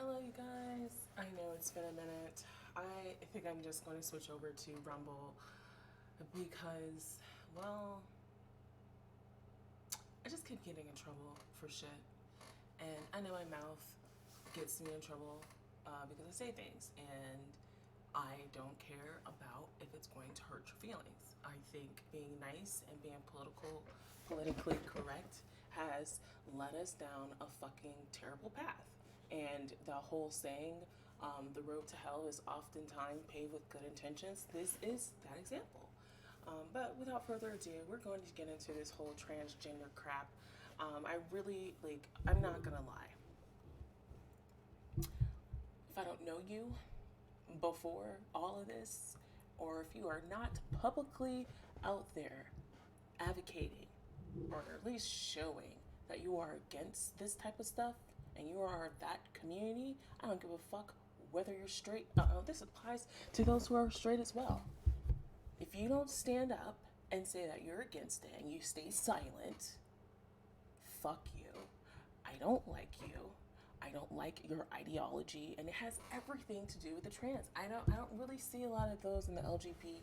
Hello, you guys. I know it's been a minute. I think I'm just going to switch over to Rumble because, well, I just keep getting in trouble for shit. And I know my mouth gets me in trouble because I say things, and I don't care about if it's going to hurt your feelings. I think being nice and being politically correct has led us down a fucking terrible path. And the whole saying, the road to hell is oftentimes paved with good intentions, this is that example. But without further ado, we're going to get into this whole transgender crap. I really, I'm not gonna lie. If I don't know you before all of this, or if you are not publicly out there advocating, or at least showing that you are against this type of stuff, and you are that community, I don't give a fuck whether you're straight. This applies to those who are straight as well. If you don't stand up and say that you're against it and you stay silent, fuck you. I don't like you. I don't like your ideology, and it has everything to do with the trans. I don't really see a lot of those in the LGBT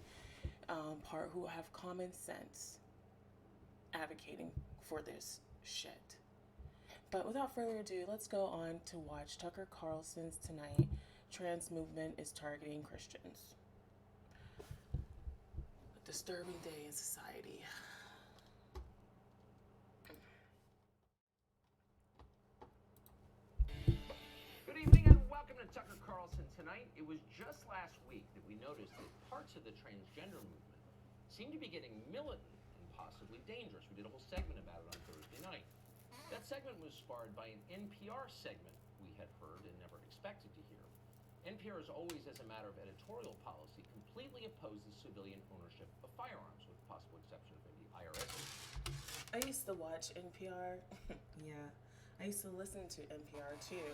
part who have common sense advocating for this shit. But without further ado, let's go on to watch Tucker Carlson's Tonight. Trans movement is targeting Christians. A disturbing day in society. Good evening and welcome to Tucker Carlson Tonight. It was just last week that we noticed that parts of the transgender movement seem to be getting militant and possibly dangerous. We did a whole segment about it on Thursday night. That segment was sparred by an NPR segment we had heard and never expected to hear. NPR is always, as a matter of editorial policy, completely opposed to civilian ownership of firearms, with the possible exception of maybe IRS. I used to watch NPR. Yeah, I used to listen to NPR too.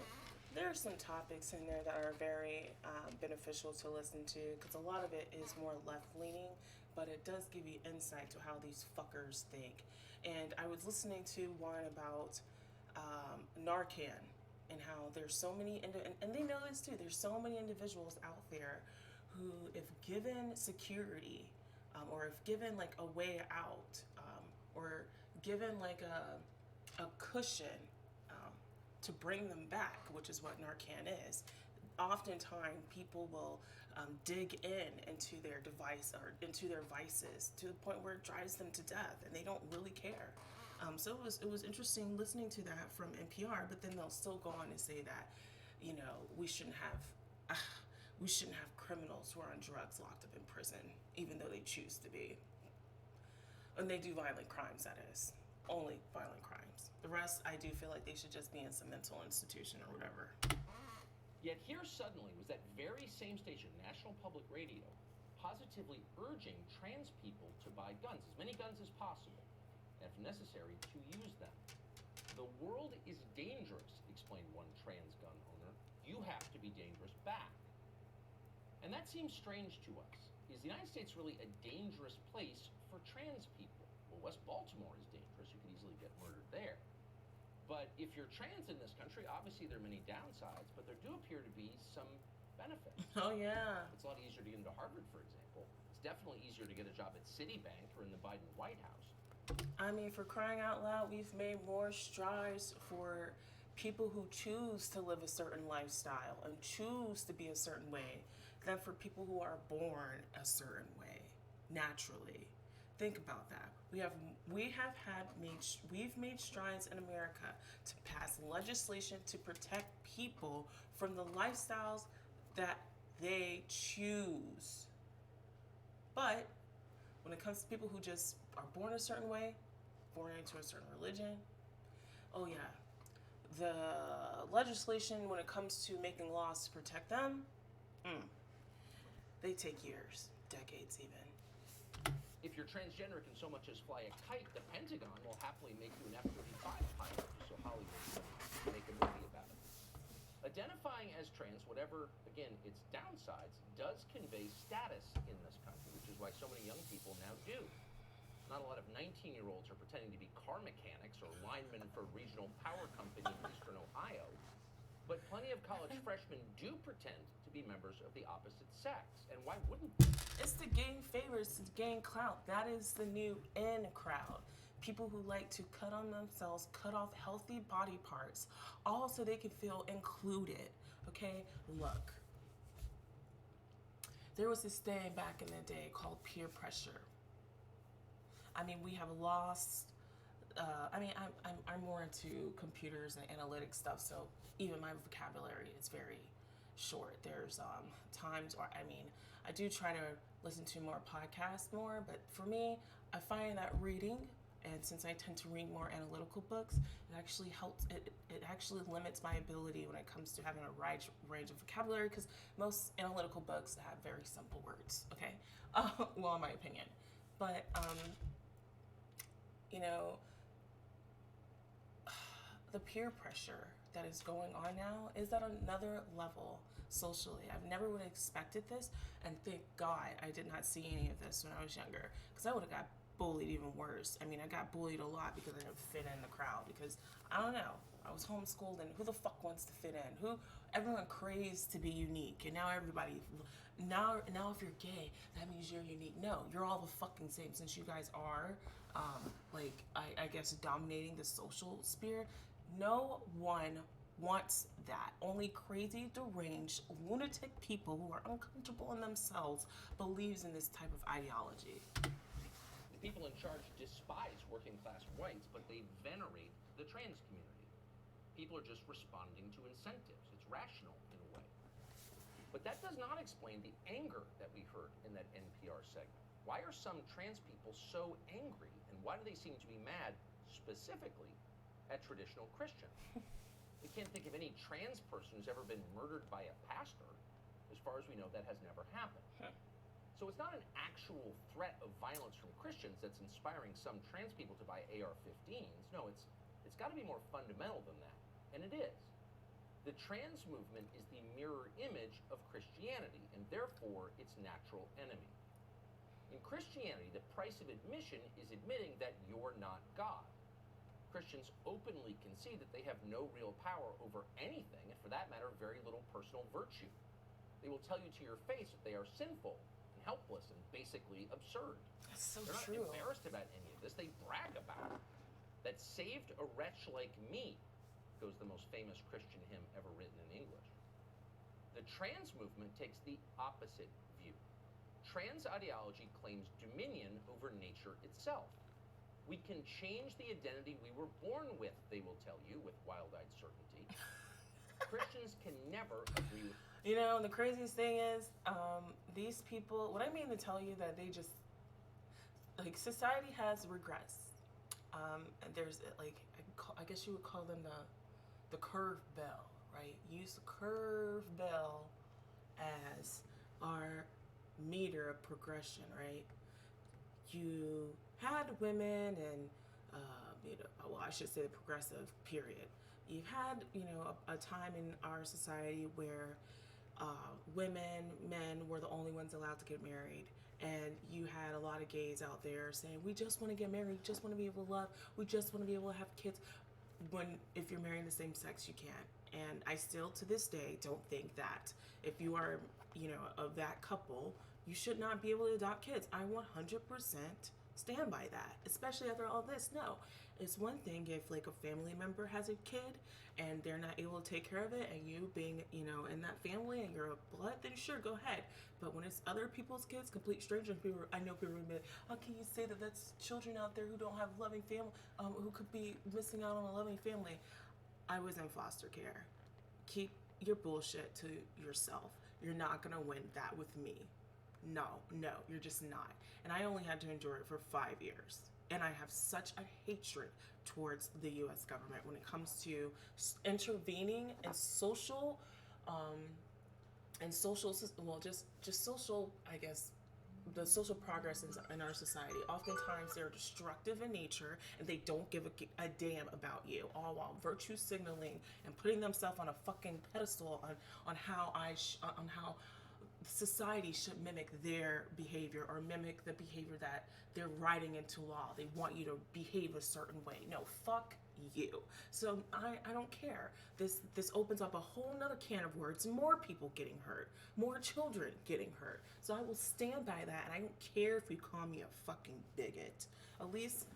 There are some topics in there that are very beneficial to listen to because a lot of it is more left leaning, but it does give you insight to how these fuckers think. And I was listening to one about Narcan and how there's so many, and they know this too, there's so many individuals out there who, if given security, or if given like a way out, or given like a cushion to bring them back, which is what Narcan is, oftentimes people will dig into their device or into their vices to the point where it drives them to death, and they don't really care. So it was interesting listening to that from NPR, but then they'll still go on and say that, we shouldn't have criminals who are on drugs locked up in prison, even though they choose to be. And they do violent crimes, that is. Only violent crimes. The rest, I do feel like they should just be in some mental institution or whatever. Yet here suddenly was that very same station, National Public Radio, positively urging trans people to buy guns, as many guns as possible, and if necessary, to use them. The world is dangerous, explained one trans gun owner. You have to be dangerous back. And that seems strange to us. Is the United States really a dangerous place for trans people? Well, West Baltimore is dangerous. You could easily get murdered there. But if you're trans in this country, obviously there are many downsides, but there do appear to be some benefits. Oh, yeah. It's a lot easier to get into Harvard, for example. It's definitely easier to get a job at Citibank or in the Biden White House. I mean, for crying out loud, we've made more strides for people who choose to live a certain lifestyle and choose to be a certain way than for people who are born a certain way, naturally. Think about that. We've made strides in America to pass legislation to protect people from the lifestyles that they choose. But when it comes to people who just are born a certain way, born into a certain religion, oh yeah, the legislation when it comes to making laws to protect them, they take years, decades even. If you're transgender can so much as fly a kite, the Pentagon will happily make you an F-35 pilot, so Hollywood can make a movie about it. Identifying as trans, whatever, again, its downsides, does convey status in this country, which is why so many young people now do. Not a lot of 19-year-olds are pretending to be car mechanics or linemen for a regional power company in eastern Ohio. But But plenty of college freshmen do pretend to be members of the opposite sex. And why wouldn't they? It's to gain favors, to gain clout. That is the new in crowd. People who like to cut on themselves, cut off healthy body parts, all so they can feel included. Okay? Look. There was this thing back in the day called peer pressure. I mean, we have lost. I'm more into computers and analytic stuff, so even my vocabulary is very short. There's times, or I do try to listen to more podcasts more, but for me, I find that reading, and since I tend to read more analytical books, it actually helps. It actually limits my ability when it comes to having a range of vocabulary, because most analytical books have very simple words. Okay, well, in my opinion, but you know. The peer pressure that is going on now is at another level socially. I've never would have expected this, and thank God I did not see any of this when I was younger, because I would have got bullied even worse. I mean, I got bullied a lot because I didn't fit in the crowd, because I don't know, I was homeschooled, and who the fuck wants to fit in? Everyone craves to be unique, and now if you're gay, that means you're unique. No, you're all the fucking same, since you guys are I guess dominating the social sphere. No one wants that. Only crazy, deranged, lunatic people who are uncomfortable in themselves believes in this type of ideology. The people in charge despise working class whites, but they venerate the trans community. People are just responding to incentives. It's rational in a way. But that does not explain the anger that we heard in that NPR segment. Why are some trans people so angry, and why do they seem to be mad specifically at traditional Christians? We can't think of any trans person who's ever been murdered by a pastor. As far as we know, that has never happened. So it's not an actual threat of violence from Christians that's inspiring some trans people to buy AR-15s. No, it's got to be more fundamental than that, and it is. The trans movement is the mirror image of Christianity, and therefore its natural enemy. In Christianity, the price of admission is admitting that you're not God. Christians openly concede that they have no real power over anything, and for that matter, very little personal virtue. They will tell you to your face that they are sinful and helpless and basically absurd. That's so They're true. not embarrassed about any of this. They brag about it. That saved a wretch like me, goes the most famous Christian hymn ever written in English. The trans movement takes the opposite view. Trans ideology claims dominion over nature itself. We can change the identity we were born with, they will tell you with wild-eyed certainty. Christians can never agree with. You know, the craziest thing is, these people, what I mean to tell you that they just, society has regressed. And there's, I guess you would call them the curve bell, right? Use the curve bell as our meter of progression, right? You had women and, I should say the progressive period. You've had, a time in our society where women, men were the only ones allowed to get married. And you had a lot of gays out there saying, we just want to get married, we just want to be able to love, we just want to be able to have kids. When, if you're marrying the same sex, you can't. And I still, to this day, don't think that if you are, of that couple, you should not be able to adopt kids. I 100% stand by that, especially after all this. No, it's one thing if a family member has a kid and they're not able to take care of it, and you being, in that family and you're a blood, then sure, go ahead. But when it's other people's kids, complete strangers, I know people will be like, how can you say that that's children out there who don't have loving family, who could be missing out on a loving family? I was in foster care. Keep your bullshit to yourself. You're not gonna win that with me. No, you're just not. And I only had to endure it for 5 years. And I have such a hatred towards the U.S. government when it comes to intervening in social, just social, I guess, the social progress in our society. Oftentimes they're destructive in nature, and they don't give a damn about you, all while virtue signaling and putting themselves on a fucking pedestal on how society should mimic their behavior, or mimic the behavior that they're writing into law. They want you to behave a certain way. No, fuck you. So I don't care. This opens up a whole nother can of words, more people getting hurt, more children getting hurt. So I will stand by that, and I don't care if you call me a fucking bigot. At least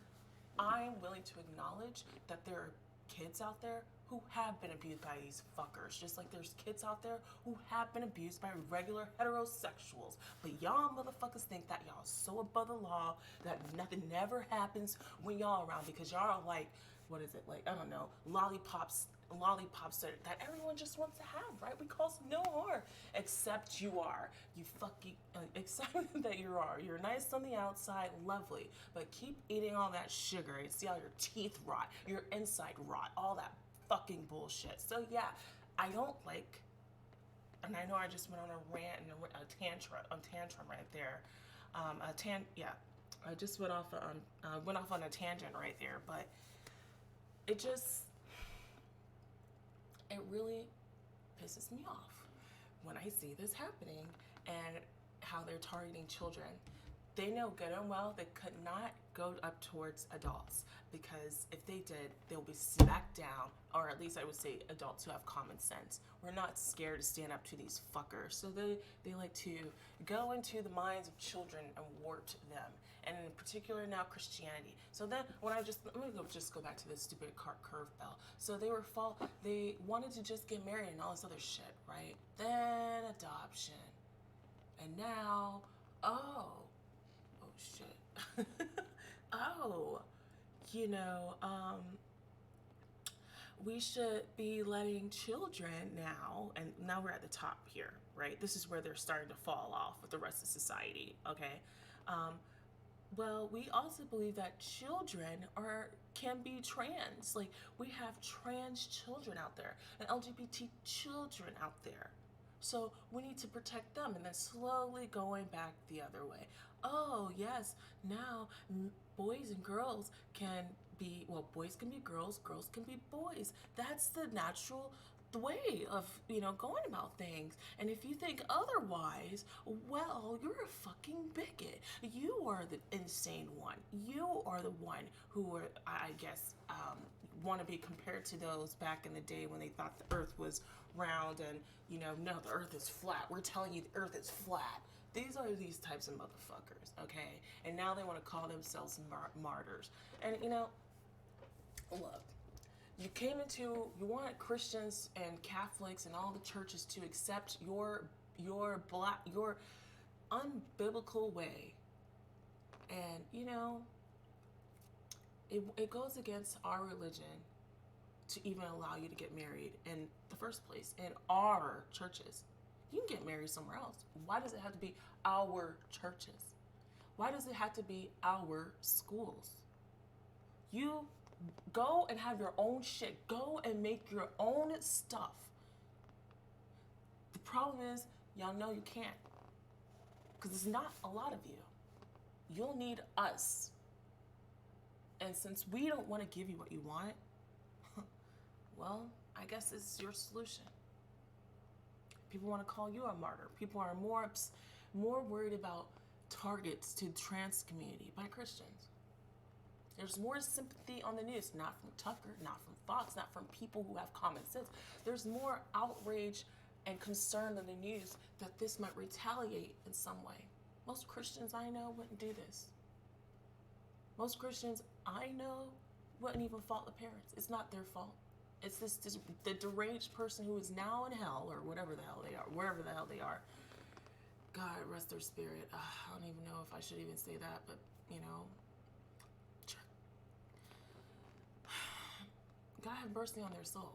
I'm willing to acknowledge that there are kids out there who have been abused by these fuckers, just like there's kids out there who have been abused by regular heterosexuals. But y'all motherfuckers think that y'all so above the law that nothing never happens when y'all around, because y'all are like, what is it, like, I don't know, lollipops that everyone just wants to have, right? We cause no harm, except you are. You fucking, except that you are. You're nice on the outside, lovely, but keep eating all that sugar and see how your teeth rot, your inside rot, all that fucking bullshit. So yeah, I don't like, and I know I just went on a rant and a tantrum right there. I just went off on a tangent right there, but it really pisses me off when I see this happening and how they're targeting children. They know good and well they could not go up towards adults, because if they did, they'll be smacked down, or at least I would say adults who have common sense. We're not scared to stand up to these fuckers. So they like to go into the minds of children and warp them, and in particular now Christianity. So then let me go back to this stupid curveball. So they wanted to just get married and all this other shit, right? Then adoption, and now shit. We should be letting children now, and now we're at the top here, right? This is where they're starting to fall off with the rest of society, okay? Well, we also believe that children can be trans. Like, we have trans children out there and LGBT children out there. So we need to protect them, and then slowly going back the other way. Oh, yes, now boys and girls can be, boys can be girls, girls can be boys. That's the natural way of, going about things. And if you think otherwise, well, you're a fucking bigot. You are the insane one. You are the one who are, I guess, want to be compared to those back in the day when they thought the earth was round and, no, the earth is flat. We're telling you the earth is flat. These are these types of motherfuckers, okay? And now they want to call themselves martyrs. And, look, you want Christians and Catholics and all the churches to accept your unbiblical way. And, it goes against our religion to even allow you to get married in the first place in our churches. You can get married somewhere else. Why does it have to be our churches? Why does it have to be our schools? You go and have your own shit. Go and make your own stuff. The problem is, y'all know you can't. Because there's not a lot of you. You'll need us. And since we don't want to give you what you want, well, I guess it's your solution. People want to call you a martyr. People are more worried about targets to the trans community by Christians. There's more sympathy on the news, not from Tucker, not from Fox, not from people who have common sense. There's more outrage and concern in the news that this might retaliate in some way. Most Christians I know wouldn't do this. Most Christians I know wouldn't even fault the parents. It's not their fault. It's the deranged person who is now in hell, or whatever the hell they are, wherever the hell they are. God rest their spirit. I don't even know if I should even say that, but God have mercy on their soul.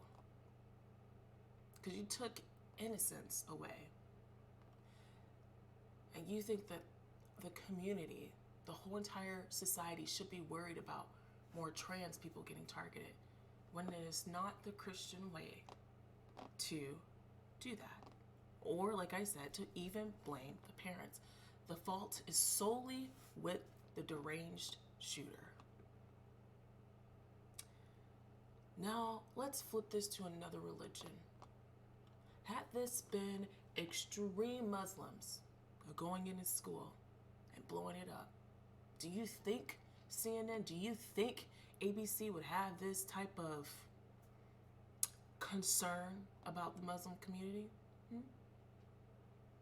Because you took innocence away. And you think that the community, the whole entire society should be worried about more trans people getting targeted, when it is not the Christian way to do that. Or, like I said, to even blame the parents. The fault is solely with the deranged shooter. Now, let's flip this to another religion. Had this been extreme Muslims going into school and blowing it up, do you think CNN, do you think ABC would have this type of concern about the Muslim community?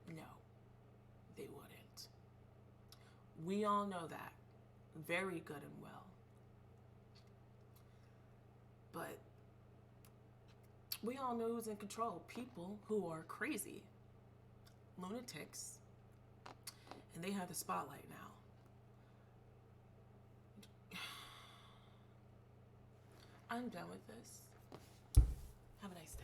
No, they wouldn't. We all know that very good and well. But we all know who's in control. People who are crazy, lunatics, and they have the spotlight now. I'm done with this. Have a nice day.